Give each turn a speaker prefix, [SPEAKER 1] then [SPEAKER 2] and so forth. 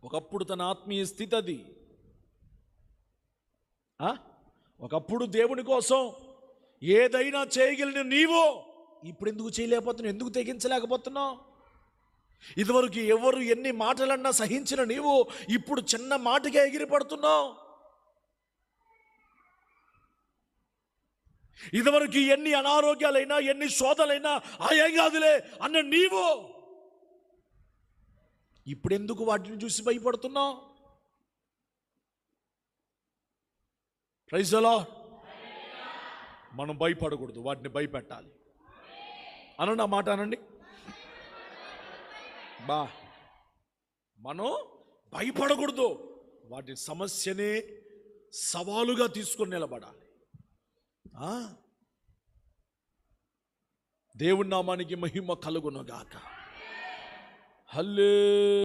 [SPEAKER 1] ఒకప్పుడు తన ఆత్మీయ స్థితి అది. ఒకప్పుడు దేవుని కోసం ఏదైనా చేయగలిగిన నీవు ఇప్పుడు ఎందుకు చేయలేకపోతున్నావు? ఎందుకు తెగించలేకపోతున్నావు? ఇదివరకు ఎవరు ఎన్ని మాటలన్నా సహించిన నీవు ఇప్పుడు చిన్న మాటగా ఎగిరిపడుతున్నావు. ఇదివరకు ఎన్ని అనారోగ్యాలైనా ఎన్ని శోధలైనా ఏం కాదులే అన్న నీవు ఇప్పుడెందుకు వాటిని చూసి భయపడుతున్నావు? Praise the lord. మనం భయపడకూడదు, వాటిని భయపెట్టాలి. అనండి ఆ మాట అనండి. మనం భయపడకూడదు, వాటి సమస్యనే సవాలుగా తీసుకొని నిలబడాలి. దేవుని నామానికి మహిమ కలుగును గాక. హల్లెలూయా.